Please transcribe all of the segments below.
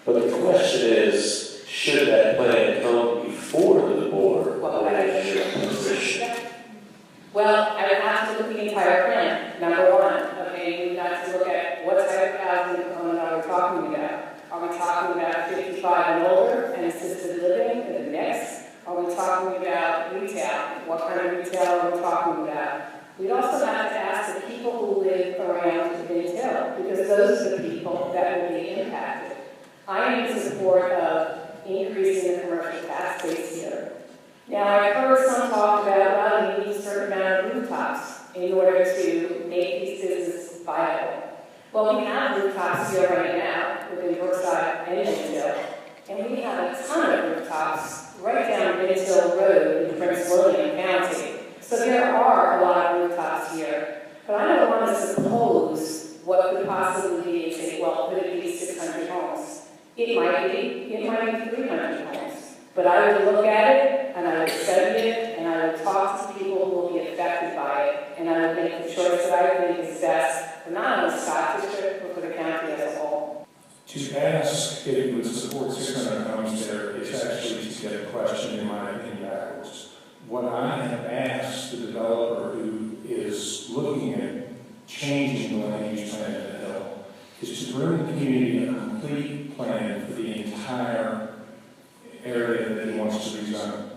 But the question is, should that plan come before the board? Well, or is your position? Well, I would have to look at the entire plan, number one. Okay, we've got to look at what type of housing component are we talking about. Are we talking about 55 and older and assisted living in the mix? Are we talking about retail? What kind of retail are we talking about? We'd also have to ask the people who live around Vince Hill, because those are the people that will be impacted. I am in support of increasing the commercial tax base here. Now, I've heard some talk about, well, you need a certain amount of rooftops in order to make these businesses viable. Well, we have rooftops here right now within Brookside and Hill, and we have a ton of rooftops right down Vince Hill Road in Prince William County. So there are a lot of rooftops here. But I don't want to suppose what could possibly be and say, well, could it be 600 homes? It might be 300 homes. But I would look at it, and I would study it, and I would talk to people who will be affected by it, and I would make the choice that I think is best for not only Scott District, but for the county as a whole. To ask if you would support 600 homes there is actually to get a question, in my opinion, backwards. What I have asked the developer who is looking at changing the land use plan at the Hill is to bring the community a complete plan for the entire area that he wants to rezone.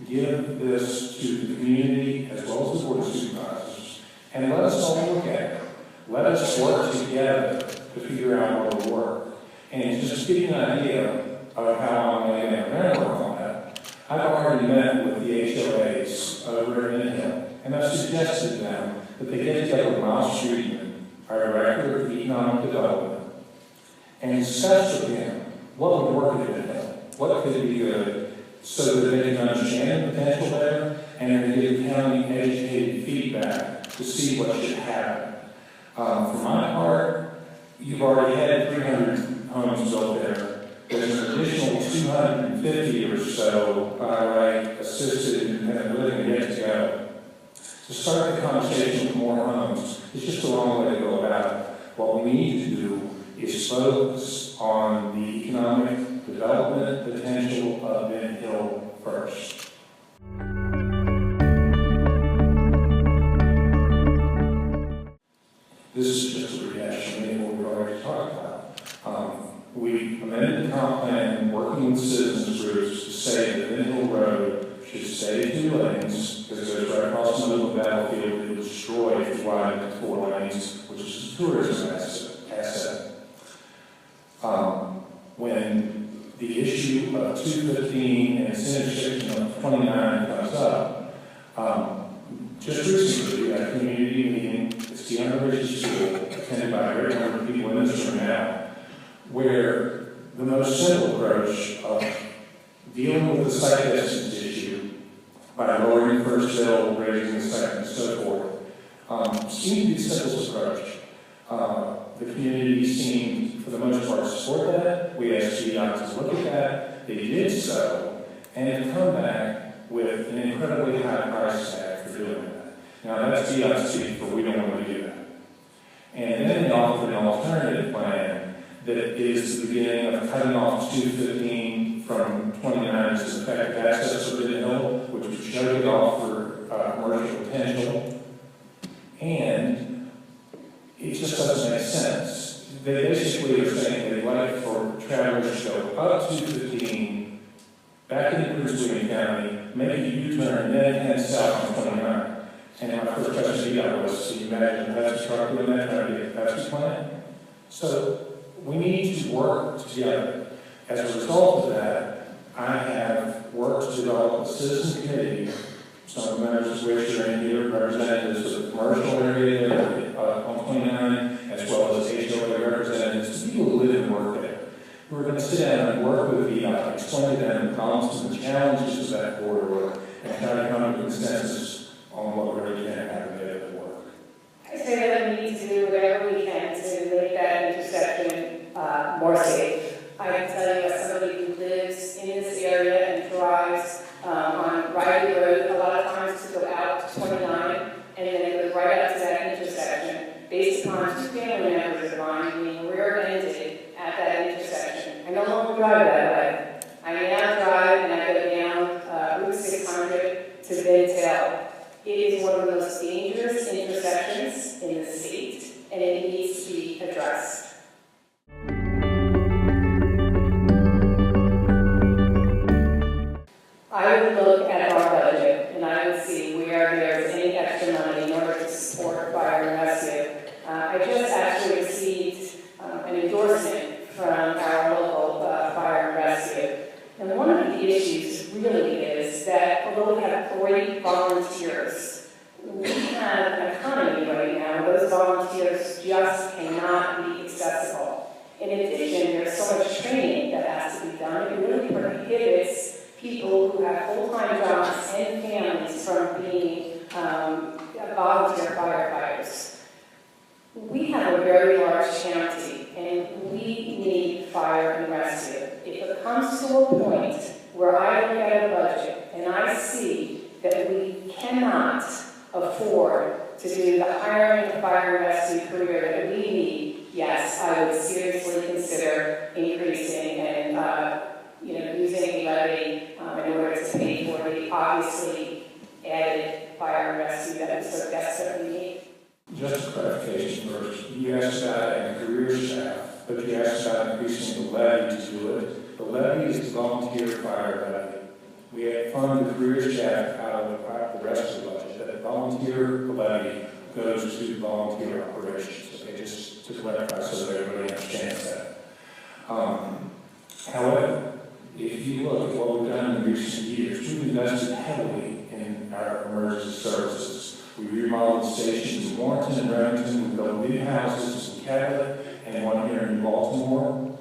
Give this to the community as well as the Board of Supervisors, and let us all look at it. Let us work together to figure out what will work. And just to give you an idea of how I'm laying out their work on that, I've already met with the HOAs over in Hill, and I've suggested to them that they get together with Miles Streetman, our Director of Economic Development, and discuss with him what would work at Hill. What could be good so that they can understand the potential there and then give county educated feedback to see what should happen. For my part, you've already had 300 homes built there. There's an additional 250 or so by right assisted independent living yet to go. To start the conversation with more homes is just the wrong way to go about it. What we need to do is focus on the economic development potential of Vince Hill first. This is just a reaction to what we've already talked about. We amended the comp plan working with citizens groups to say that Vince Hill Road should stay 2 lanes because it goes right across the middle of the battlefield. It would destroy if you widen it to 4 lanes, which is a tourism asset. When the issue of 215 and its intersection of 29 comes up, just recently we had a community meeting, it's the University School, attended by a great number of people in this room now, where the most simple approach of dealing with the site distance issue by lowering the first bill, raising the second, and so forth, seemed to be the simplest approach. The community seemed, for the most part, to support that. We asked GDOT to look at that. They did so, and have come back with an incredibly high price tag for doing that. Now, that's GDOT speak for we don't want to do that. And then they offered an alternative plan that is the beginning of cutting off 215 from 29 as an effective access for Vince Hill, which would shut it off for commercial potential. And it just doesn't make sense. They basically are saying they'd like for travelers to go up 215, back into Prince William County, make a U-turn, and then head south on 29. And my first question to you was, can you imagine a Pepsi truck doing that, trying to get a Pepsi plant? So we need to work together. As a result of that, I have worked to develop a citizen committee, some of the members of which are in here, representatives of the commercial area there, on 29, as well as HOA representatives, people who live and work there. We're going to sit down and work with the explain to them the problems and the challenges of that corridor, and how to come to a consensus on what really can happen there at work. I say that we need to do whatever we can to make that intersection more safe. I can tell you as somebody who lives in this area and drives on Riley Road a lot of times to go out to 29 and then go right up to that intersection based upon 2 family members of mine being rear-ended at that intersection. drive that way. I now drive and I go down Route 600 to Bidtail. It is one of the most dangerous intersections in the state, and it needs to be addressed. I would look at our budget and I would see where there's any extra money in order to support fire and rescue. I just actually received an endorsement from our local fire and rescue. And one of the issues really is that although we have 40 volunteers, we have an economy right now where those volunteers just cannot be accessible. In addition, there's so much training that has to be done. It really prohibits people who have full-time jobs and families from being volunteer firefighters. We have a very large county, and we need fire and rescue. If it comes to a point where I look at a budget and I see that we cannot afford to do the hiring of fire and rescue career that we need, yes, I would seriously consider increasing and using a levy in order to pay for the obviously added fire and rescue that we so desperately need. Just a clarification first. You asked about a career staff, but you asked about increasing the levy to do it. The levy is the volunteer fire levy. We fund the career staff out of the rest of the budget. That volunteer levy goes to volunteer operations. Okay, just to clarify so that everybody understands that. However, if you look at what we've done in recent years, we've invested heavily in our emergency services. We remodeled stations in Warrenton and Remington. We built new houses in Cabot and one here in Baltimore.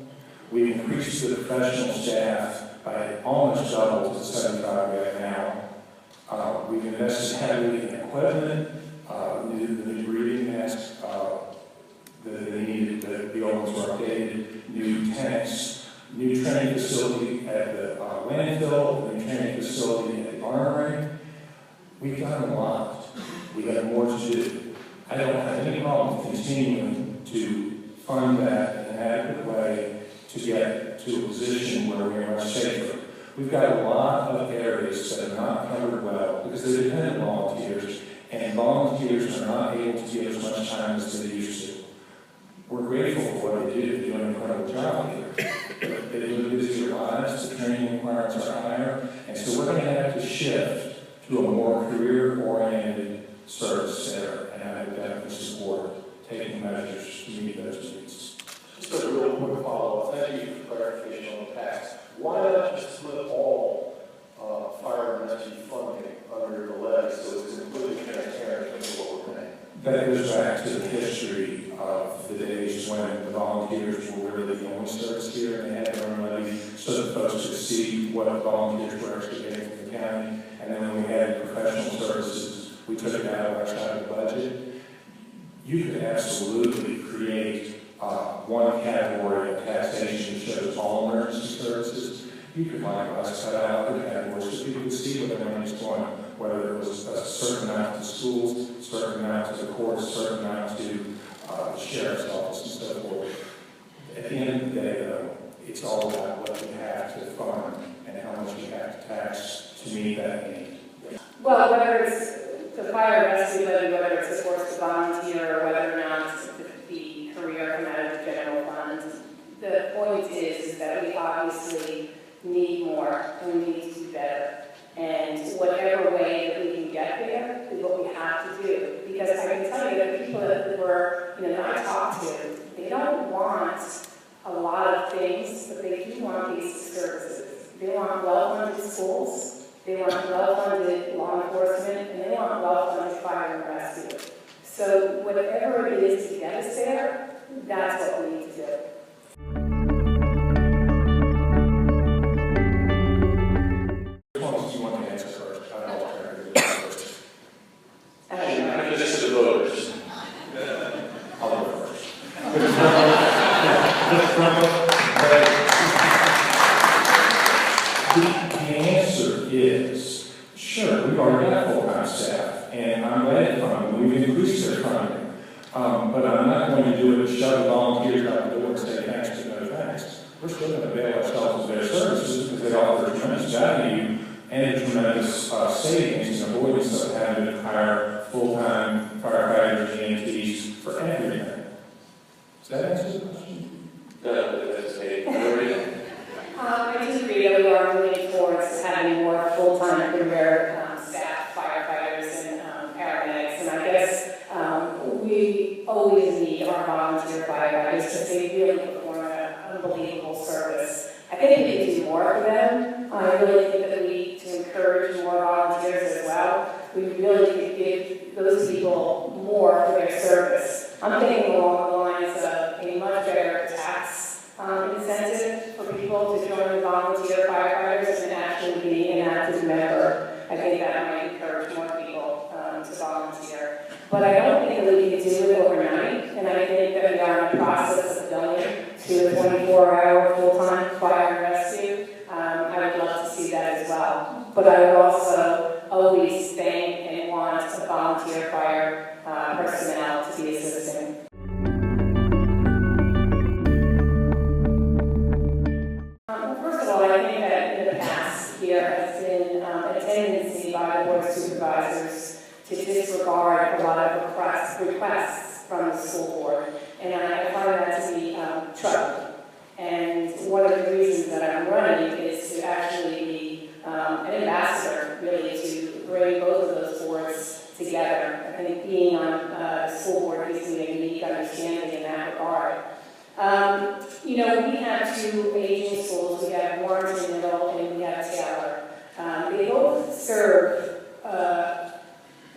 We increased the professional staff by almost double to 75 right now. We've invested heavily in equipment, the new breathing masks that they needed, the old ones were updated, new tanks, new training facility at the landfill, new training facility at the armory. We've done a lot. We have more to do. I don't have any problem continuing to fund that in an adequate way to get to a position where we are much safer. We've got a lot of areas that are not covered well because they're dependent volunteers, and volunteers are not able to give as much time as they used to. We're grateful for what they do. They do an incredible job here. But they live busier lives, the training requirements are higher, and so we're going to have to shift to a more career-oriented service there, and I would definitely support taking measures to meet those needs. Just a real quick follow-up. Thank you for clarification on the tax. Why not just split all fire and rescue funding under the levy so it's completely transparent in what we're paying? That goes back to the history of the days when the volunteers were really the only service here, and they had their own levy so that folks could see what volunteers were actually getting from the county. And then when we had professional services, we took it out of our side of the budget. You could absolutely create one category of taxation that shows all emergency services. You could likewise cut out other categories so people could see where their money is going, whether it was a certain amount to schools, a certain amount to the courts, a certain amount to the sheriff's office and so forth. At the end of the day, though, it's all about what you have to fund and how much you have to tax to meet that need. Well, whether it's the fire rescue levy, whether it supports the volunteer, or whether or not the career come out of the general fund, the point is that we obviously need more and we need to do better. And whatever way that we can get there is what we have to do. Because I can tell you that people that were, that I talked to, they don't want a lot of things, but they do want basic services. They want well-funded schools, they want well-funded law enforcement, and they want well-funded fire and rescue. So whatever it is to get us there, that's what we need to do. This is the voters. I'll go first. The answer is, sure, we've already got full-time staff, and I'm glad we've increased their funding. But I'm not going to do it and shove volunteers out the door and say thanks but no thanks. We're still going to bail ourselves their services because they offer tremendous value and tremendous savings and avoidance of having to hire full-time firefighters and EMTs for everything. Does that answer the question? No, that's a I do agree that we are moving towards having more full-time career staff, firefighters and paramedics, and I guess we always need our volunteer firefighters because they really perform an unbelievable service. I think we can do more for them. I really think that we need to encourage more volunteers as well. We really could give those people more for their service. I'm thinking along the lines of a much better tax incentive for people to join volunteer firefighters and actually be an active member. I think that might encourage more people to volunteer. But I don't think that we can do it overnight, and I think that we are in the process of going to a 24-hour full-time fire and rescue. I would love to see that as well. But I would also always thank and want a volunteer fire personnel to be assisting. First of all, I think that in the past there has been a tendency by the Board of Supervisors to disregard a lot of requests from the school board, and I find that to be troubling. And one of the reasons that I'm running is to actually be an ambassador, really, to bring both of those boards together. I think being on the school board gives me a unique understanding in that regard. You know, we have two aging schools. We have Warrenton Middle and we have Taylor. They both serve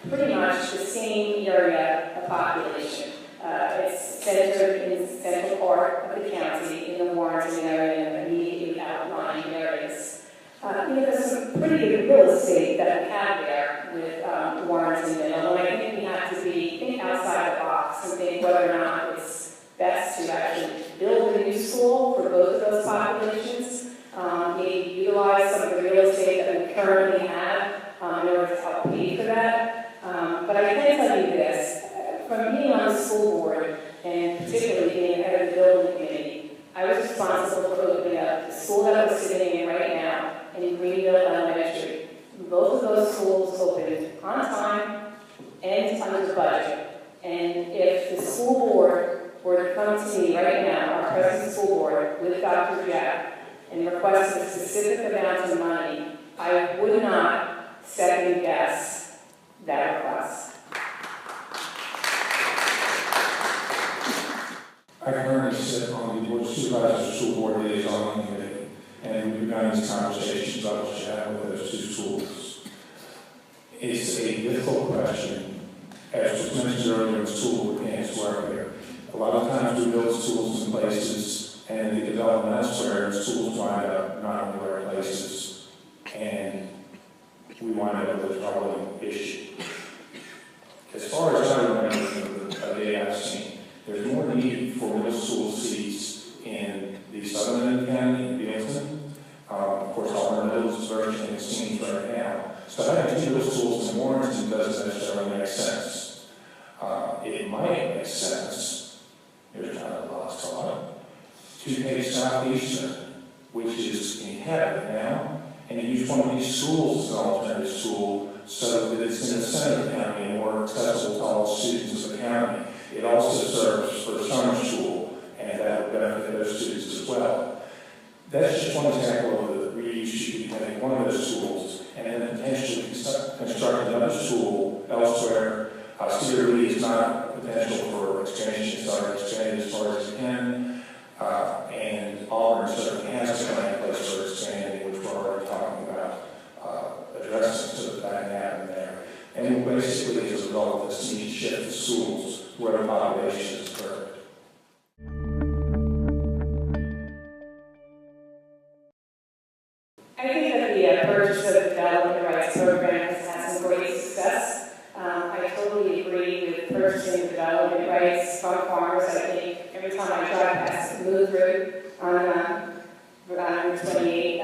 pretty much the same area of population. It's centered in the central part of the county, in the Warrenton area and immediately outlying areas. You know, there's some pretty good real estate that we have there with Warrenton Middle, and I think we have to think outside the box and think whether or not it's best to actually build a new school for both of those populations, maybe utilize some of the real estate that we currently have in order to help pay for that. But I can tell you this, from being on the school board, and particularly being head of the building committee, I was responsible for opening up the school that I'm sitting in right now in Greenville Elementary. Both of those schools opened on time and under budget. And if the school board were to come to me right now, our present school board, with Dr. Jack, and request a specific amount of money, I would not second guess that request. I currently sit on the Board of Supervisors School Board Liaison Committee, and we've begun these conversations about what you have with those two schools. It's a difficult question. As was mentioned earlier, the school board can't work here. A lot of times we build schools in places, and the development elsewhere, and schools wind up not in the right places, and we wind up with a troubling issue. As far as I remember, the day I've seen, there's more need for middle school seats in the southern end of the county, in Bealton. Of course, Auburn Middle is version of the scenes right now. So having two middle schools in Warrenton doesn't necessarily make sense. It might make sense, there's not a lost thought, to take Southeastern, which is inhabited now, and use one of these schools as an alternative school so that it's in the center of the county and more accessible to all students of the county. It also serves for summer school, and that would benefit those students as well. That's just one example of the reuse you could having one of those schools, and then potentially construct another school elsewhere. Cedar Lee is not potential for expansion, it's already expanded as far as it can, and Auburn certainly has a plan in place for expanding, which we're already talking about addressing, so that can happen there. And basically, as a result of this need to shift the schools where the population is occurred. I think that the purchase of the development rights program has had some great success. I totally agree with purchasing development rights from farmers. I think every time I drive past the Blue Road on 28,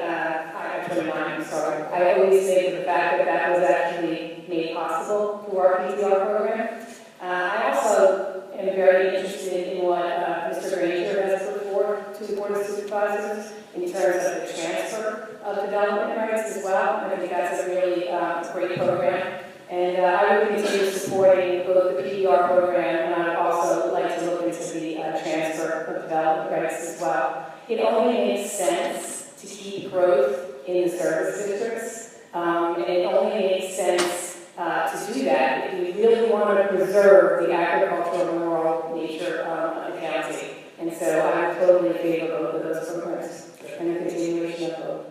29, I'm sorry, I always think of the fact that that was actually made possible through our PTR program. I also am very interested in what Mr. Granger has put forward to the Board of supervisors in terms of the transfer of development rights as well. I think that's a really great program. And I would continue supporting both the PDR program, and I would also like to look into the transfer of development rights as well. It only makes sense to keep growth in the service districts, and it only makes sense to do that if we really want to preserve the agricultural and rural nature of the county. And so I'm totally in favor of both of those programs and the continuation of both.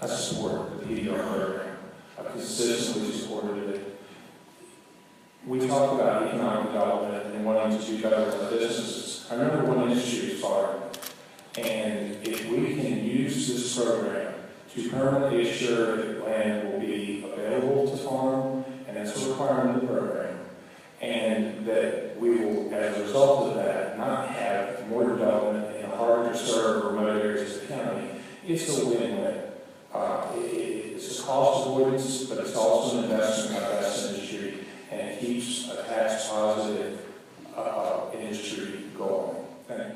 I support the PDR program. I've consistently supported it. We talk about economic development and wanting to do better with our businesses. I remember when industry started, and if we can use this program to permanently assure that land will be available to farm, and that's a requirement of the program, and that we will, as a result of that, not have more development in harder to serve remote areas of the county, it's a win-win. It's a cost avoidance, but it's also an investment in our best industry, and it keeps a tax positive industry going. Thank you.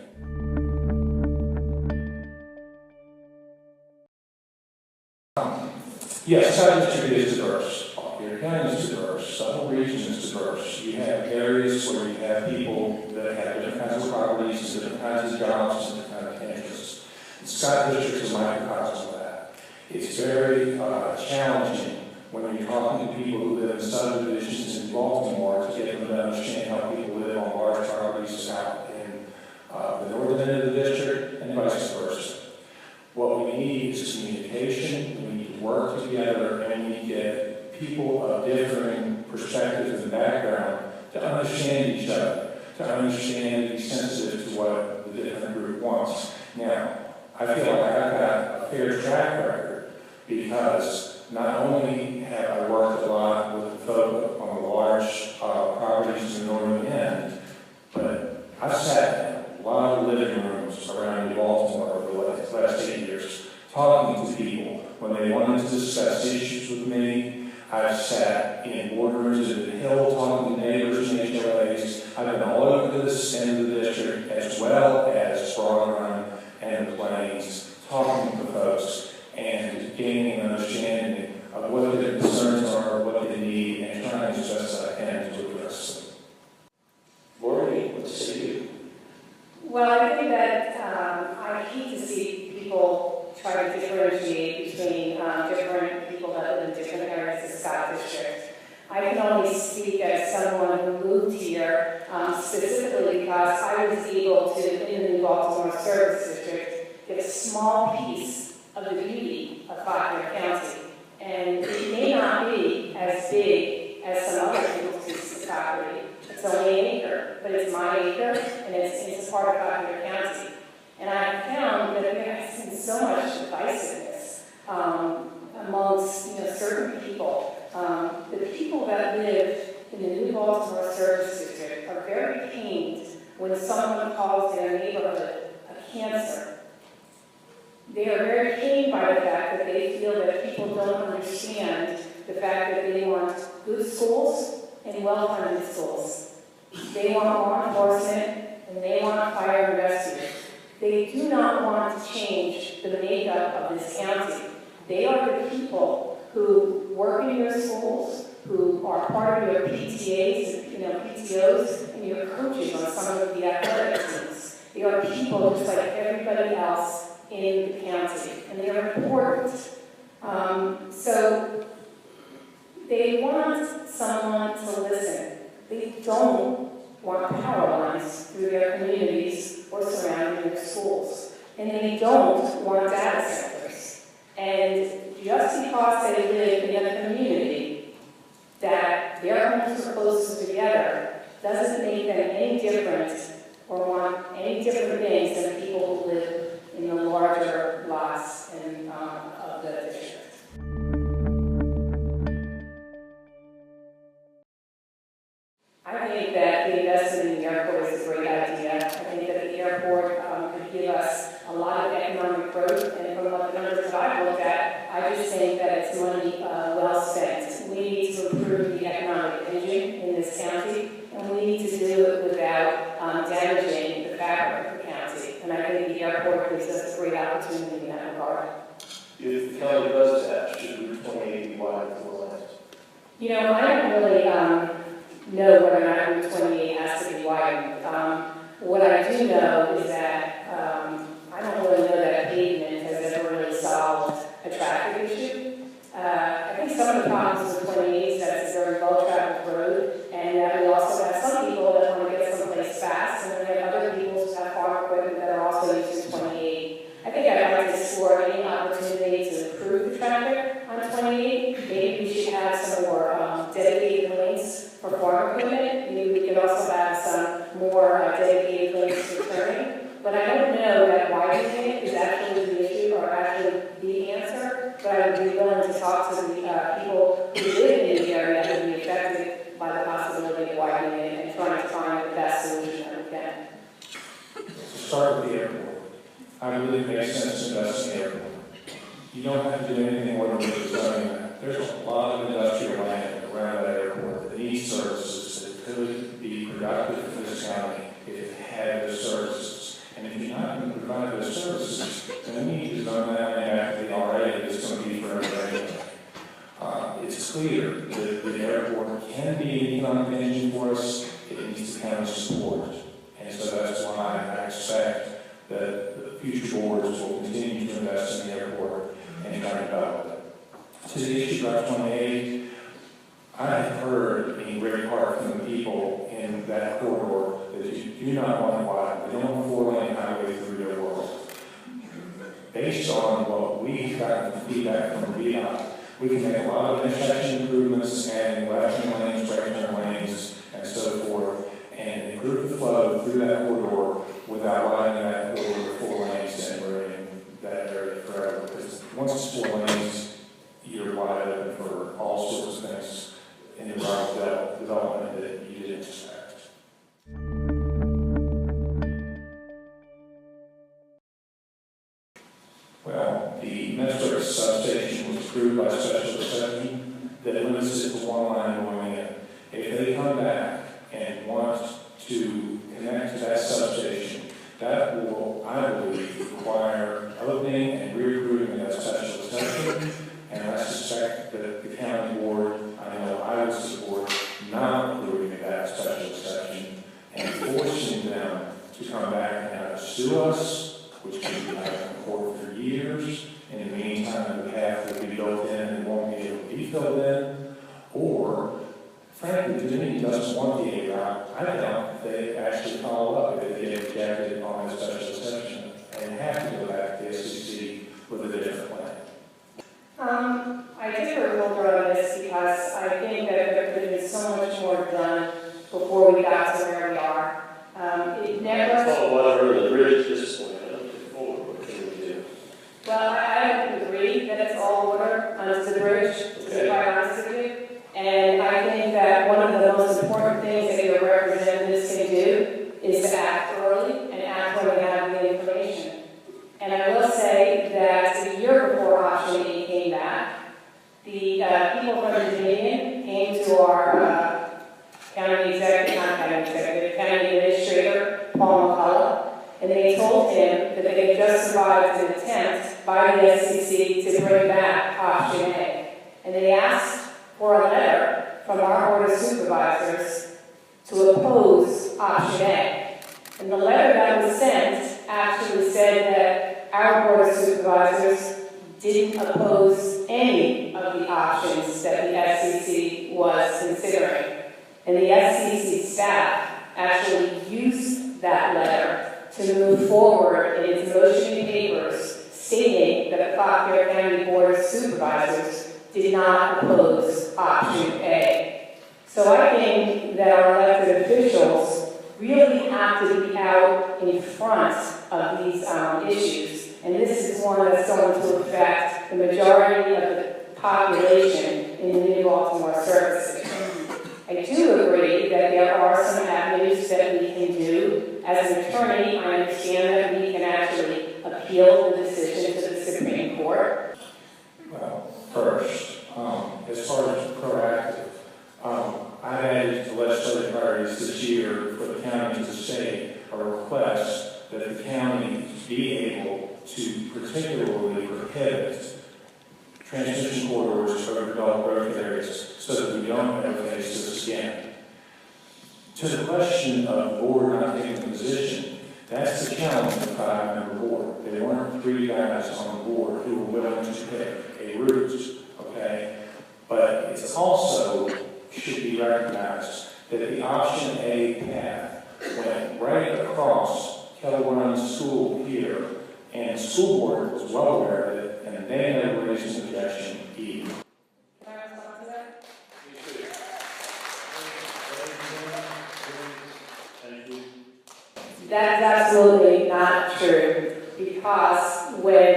Yes, South District is diverse. Your county is diverse. The whole region is diverse. You have areas where you have people that have different kinds of properties, different kinds of jobs, and different kinds of interests. The Scott District is a microcosm of that. It's very challenging when you're talking to people who live in subdivisions in Baltimore to get them to understand how people live on large properties out in the northern end of the district and vice versa. What we need is communication. We need to work together, and we need to get people of differing perspectives and background to understand each other, to understand, be sensitive to what the different group wants. Now, I feel like I've got a fair track record because not only have I worked a lot with the folk on the large properties in the northern end, but I've sat in a lot of living rooms around New Baltimore over the last 8 years, talking to people when they wanted to discuss issues with me. I've sat in boardrooms at the Hill talking to neighbors and HOAs. I've been all over this end of the district as well as Broad Run and the Plains, talking to folks and gaining an understanding of what their concerns are, what they need, and trying as best as I can to address them. Lori, what say you? Well, I think that I hate to see people try to differentiate between different people that live in different areas of the Scott District. I can only speak as someone who moved here specifically because I was able to, in the New Baltimore Service District, get a small piece of the beauty of Fauquier County. And it may not be as big as some other people's pieces of property. It's only an acre, but it's my acre, and it's a part of Fauquier County. And I found that there has been so much divisiveness amongst certain people. The people that live in the New Baltimore Service District are very pained when someone calls their neighborhood a cancer. They are very pained by the fact that they feel that people don't understand the fact that they want good schools and well-funded schools. They want law enforcement and they want fire and rescue. They do not want to change the makeup of this county. They are the people who work in your schools, who are part of your PTAs, PTOs, and your coaches on some of the athletic teams. They are people just like everybody else in the county, and they are important. So they want someone to listen. They don't want power lines through their communities or surrounding their schools. And they don't want data centers. And just because they live in a community that their homes are closer together doesn't make them any different or want any different things than people who live in the larger lots and, of the district. I think that the investment in the airport is a great idea. I think that the airport could give us a lot of economic growth, and from the numbers that I've looked at, I just think that it's money well spent. We need to improve the economic engine in this county, and we need to do it without damaging the fabric of the county. And I think the airport gives us great opportunity in that regard. If the county does that, should Route 28 be widened for lanes? You know, I don't really know whether or not Route 28 has to be widened. What I do know is that I don't really know that pavement has ever really solved a traffic issue. I think some of the problems with 28 is that it's a very well-traveled road, and that we also have some people that want to get someplace fast, and then we have other people who have farm equipment that are also using 28. I think I'd like to explore any opportunity to improve the traffic on 28. Maybe we should have some more dedicated lanes for farm equipment. Maybe we could also have some more dedicated lanes for turning. But I don't know that widening it is actually the issue or actually the answer. But I would be willing to talk to the people who live in the area that would be affected by the possibility of widening it and trying to find the best solution that we can. To start with the airport, I believe it makes sense to invest in the airport. You don't have to do anything more than just zoning that. There's a lot of industrial land around that airport that needs services that could be productive for this county if it had those services. And if you're not going to provide those services, then we need to zone that land after the RA that's going to be forever anyway. It's clear that the airport can be an economic engine for us. It needs the county support. And so that's why I expect that the future boards will continue to invest in the airport and try to develop it. To the issue about 28, I have heard in great part from the people in that corridor that you do not want to widen. They don't want a four-lane highway through their world. Based on what we've gotten from feedback from VDOT, we can make a lot of intersection improvements, adding left-hand lanes, right-hand lanes, and so forth, and improve the flow through that corridor without widening that corridor to 4 lanes and we're in that area forever. Because once it's 4 lanes, you're wide open for all sorts of things in the development that you didn't expect. Well, the Metro substation was approved by special exception that limits it to 1 line going in. If they come back and want to connect to that substation, that will, I believe, require opening and re-approving that special exception. And I suspect that the county board, I know I would support not approving that special exception and forcing them to come back and either sue us, which can be out in court for years. In the meantime, the path will be built in and won't be able to be filled in, or frankly, the community doesn't want the A route. I doubt they actually follow up if they get rejected on a special exception and have to go back to the SEC with a different plan. I differ a little bit on this because I think that there could have been so much more done before we got to where we are. It never. It's all water the bridge at this point. I don't think forward. What can we do? Well, I don't agree that it's all water under the bridge, to be quite honest with you. And I think that one of the most important things that your representatives can do is to act early and act when we have the information. And I will say that a year before Option 8 came back, the people from the Dominion came to our county administrator, Paul McCullough, and they told him that they had just survived an attempt by the SEC to bring back Option A. And they asked for a letter from our Board of Supervisors to oppose Option A. And the letter that was sent actually said that our Board of Supervisors didn't oppose any of the options that the SEC was considering. And the SEC staff actually used that letter to move forward in its motion papers stating that the Fauquier County Board of Supervisors did not oppose Option A. So I think that our elected officials really have to be out in front of these issues. And this is one that's going to affect the majority of the population in the New Baltimore services. I do agree that there are some avenues that we can do. As an attorney, I understand that we can actually appeal the decision to the Supreme Court. Well, first, as far as proactive, I added to legislative priorities this year for the county to state a request that the county be able to particularly prohibit transmission corridors over developed growth areas so that we don't ever face this again. To the question of the board not taking a position, that's the challenge of the five-member board. There weren't three guys on the board who were willing to pick a route, okay? But it's also should be recognized that the option A path went right across Keller Run School here, and the school board was well aware of it, and they never raised an objection either. Can I respond to that? That is absolutely not true, because when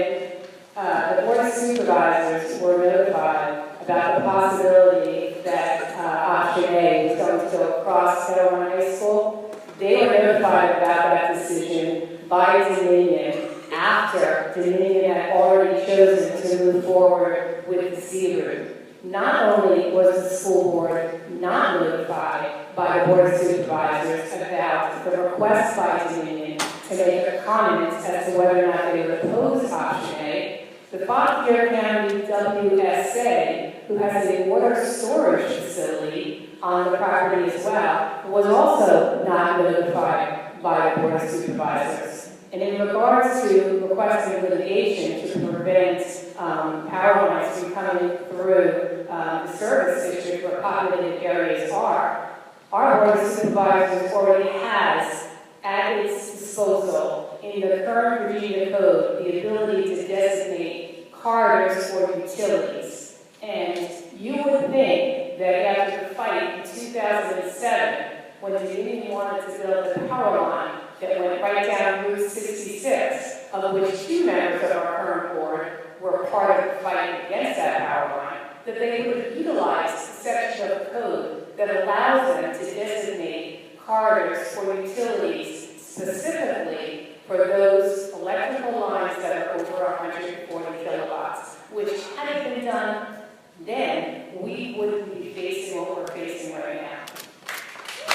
the Board of Supervisors were notified about the possibility that option A was going to go across Keller Run High School, they were notified about that decision by Dominion after Dominion had already chosen to move forward with the C route. Not only was the school board not notified by the Board of Supervisors about the request by Dominion to make a comment as to whether or not they would oppose option A, the Fauquier County WSA, who has a water storage facility on the property as well, was also not notified by the Board of Supervisors. And in regards to requesting litigation to prevent power lines from coming through the service district where populated areas are, our Board of Supervisors already has at its disposal in the current Virginia Code the ability to designate corridors for utilities. And you would think that after the fight in 2007, when the Dominion wanted to build a power line that went right down Route 66, of which two members of our current board were part of the fight against that power line, that they would have utilized the section of the code that allows them to designate corridors for utilities, specifically for those electrical lines that are over 140 kilowatts, which had it been done then, we wouldn't be facing what we're facing right now.